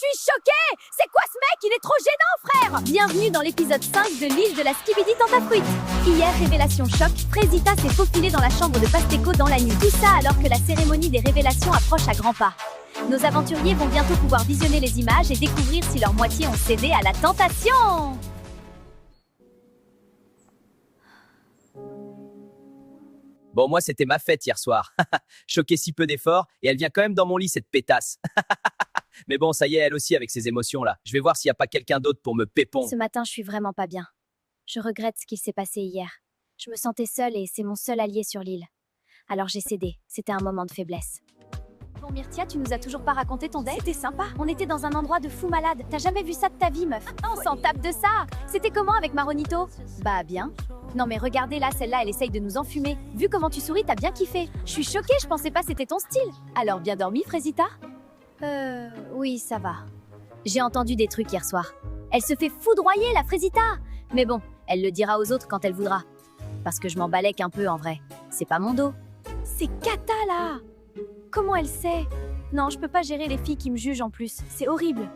suis choquée! C'est quoi ce mec? Il est trop gênant, frère! Bienvenue dans l'épisode 5 de l'île de la Skibidi Tentafruit. Hier, révélation choc, Frésita s'est faufilée dans la chambre de Pastéco dans la nuit. Tout ça alors que la cérémonie des révélations approche à grands pas. Nos aventuriers vont bientôt pouvoir visionner les images et découvrir si leur moitié ont cédé à la tentation. Bon, moi, c'était ma fête hier soir. Choqué si peu d'efforts, et elle vient quand même dans mon lit, cette pétasse. Mais bon, ça y est, elle aussi, avec ses émotions-là. Je vais voir s'il n'y a pas quelqu'un d'autre pour me pépon. Ce matin, je suis vraiment pas bien. Je regrette ce qui s'est passé hier. Je me sentais seule et c'est mon seul allié sur l'île. Alors j'ai cédé. C'était un moment de faiblesse. Bon, Myrtia, tu nous as toujours pas raconté ton date? C'était sympa. On était dans un endroit de fou malade. T'as jamais vu ça de ta vie, meuf? On s'en tape de ça. C'était comment avec Maronito? Bah, bien. Non mais regardez là, celle-là, elle essaye de nous enfumer. Vu comment tu souris, t'as bien kiffé. Je suis choquée, je pensais pas c'était ton style. Alors, bien dormi, Frésita? Oui, ça va. J'ai entendu des trucs hier soir. Elle se fait foudroyer, la Frésita. Mais bon, elle le dira aux autres quand elle voudra. Parce que je m'en balèque un peu, en vrai. C'est pas mon dos. C'est Kata, là. Comment elle sait? Non, je peux pas gérer les filles qui me jugent en plus. C'est horrible.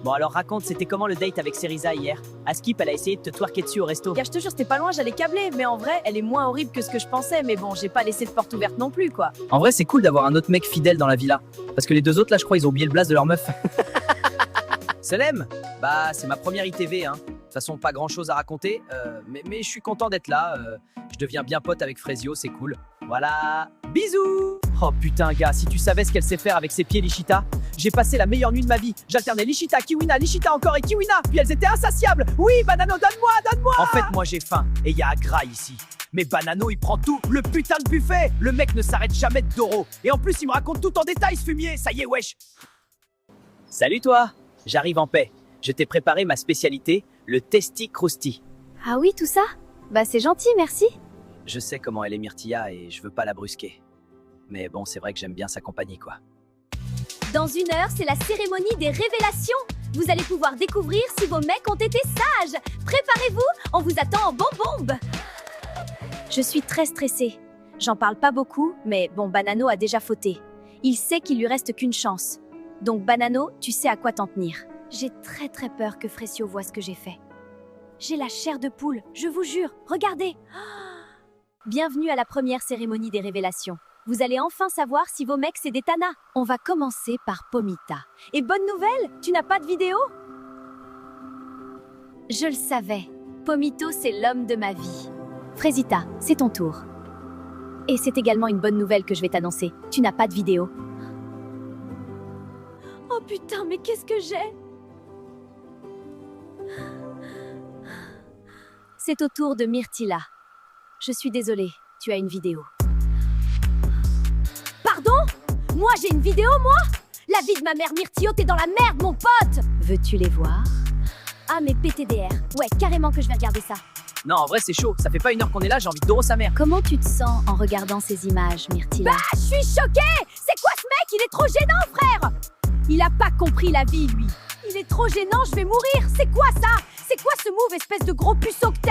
Bon, alors raconte, c'était comment le date avec Cerisa hier? Askip, elle a essayé de te twerker dessus au resto. Gars, je te jure, c'était pas loin, j'allais câbler. Mais en vrai, elle est moins horrible que ce que je pensais. Mais bon, j'ai pas laissé de porte ouverte non plus, quoi. En vrai, c'est cool d'avoir un autre mec fidèle dans la villa. Parce que les deux autres, là, je crois, ils ont oublié le blaze de leur meuf. Salem? Bah, c'est ma première ITV, hein. De toute façon, pas grand chose à raconter, mais je suis content d'être là. Je deviens bien pote avec Frésio, c'est cool. Voilà, bisous! Oh putain, gars, si tu savais ce qu'elle sait faire avec ses pieds, Lichita. J'ai passé la meilleure nuit de ma vie. J'alternais Lichita, Kiwina, Lichita encore et Kiwina. Puis elles étaient insatiables. Oui, Banano, donne-moi, donne-moi! En fait, moi j'ai faim et y a Agra ici. Mais Banano, il prend tout, le putain de buffet. Le mec ne s'arrête jamais de Doro. Et en plus, il me raconte tout en détail, ce fumier. Ça y est, wesh. Salut toi, j'arrive en paix. Je t'ai préparé ma spécialité, le Testi Crousti. Ah oui, tout ça? Bah c'est gentil, merci. Je sais comment elle est Myrtilla et je veux pas la brusquer. Mais bon, c'est vrai que j'aime bien sa compagnie, quoi. Dans 1 heure, c'est la cérémonie des révélations. Vous allez pouvoir découvrir si vos mecs ont été sages. Préparez-vous, on vous attend en bombe. Je suis très stressée. J'en parle pas beaucoup, mais bon, Banano a déjà fauté. Il sait qu'il lui reste qu'une chance. Donc Banano, tu sais à quoi t'en tenir. J'ai très peur que Frésio voie ce que j'ai fait. J'ai la chair de poule, je vous jure, regardez. Bienvenue à la première cérémonie des révélations. Vous allez enfin savoir si vos mecs c'est des tanas. On va commencer par Pomita. Et bonne nouvelle, tu n'as pas de vidéo? Je le savais. Pomito, c'est l'homme de ma vie. Frésita, c'est ton tour. Et c'est également une bonne nouvelle que je vais t'annoncer. Tu n'as pas de vidéo. Oh putain, mais qu'est-ce que j'ai? C'est au tour de Myrtilla. Je suis désolée, tu as une vidéo. Pardon? Moi j'ai une vidéo, moi? La vie de ma mère Myrtio, t'es dans la merde, mon pote! Veux-tu les voir? Ah, mais PTDR. Ouais, carrément que je vais regarder ça. Non, en vrai, c'est chaud. Ça fait pas 1 heure qu'on est là, j'ai envie de Doro sa mère. Comment tu te sens en regardant ces images, Myrtilla? Bah, je suis choquée! C'est quoi ce mec? Il est trop gênant, frère! Il a pas compris la vie, lui. Il est trop gênant, je vais mourir. C'est quoi ça? C'est quoi ce move, espèce de gros puceau que t'es?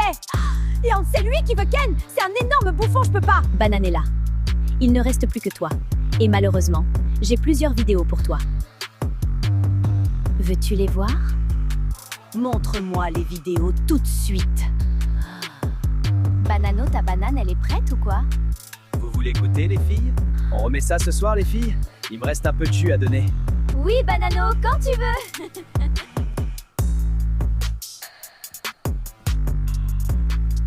Et c'est lui qui veut Ken. C'est un énorme bouffon, je peux pas. Bananella, il ne reste plus que toi. Et malheureusement, j'ai plusieurs vidéos pour toi. Veux-tu les voir? Montre-moi les vidéos tout de suite. Banano, ta banane, elle est prête ou quoi? Vous voulez goûter, les filles? On remet ça ce soir, les filles? Il me reste un peu de jus à donner. Oui, Banano, quand tu veux.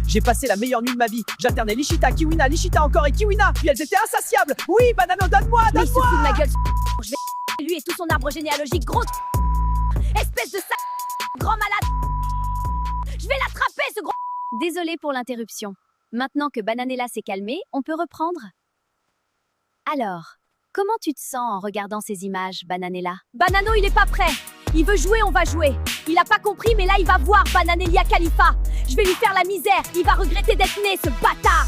J'ai passé la meilleure nuit de ma vie. J'alternais Lichita, Kiwina, Lichita encore et Kiwina. Puis elles étaient insatiables. Oui, Banano, donne-moi, Mais il se donne-moi! fout de ma gueule. Je vais lui et tout son arbre généalogique, gros. Espèce de grand malade. Je vais l'attraper, ce gros. Désolée pour l'interruption. Maintenant que Bananella s'est calmée, on peut reprendre. Alors, comment tu te sens en regardant ces images, Bananella? Banano, il est pas prêt. Il veut jouer, on va jouer. Il a pas compris, mais là, il va voir Bananelia Khalifa. Je vais lui faire la misère. Il va regretter d'être né, ce bâtard.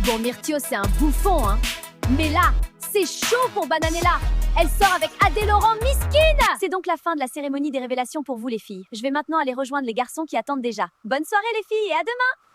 Bon, Myrtio, c'est un bouffon, hein. Mais là, c'est chaud pour Bananella. Elle sort avec Adé Laurent Miskine. C'est donc la fin de la cérémonie des révélations pour vous, les filles. Je vais maintenant aller rejoindre les garçons qui attendent déjà. Bonne soirée, les filles, et à demain.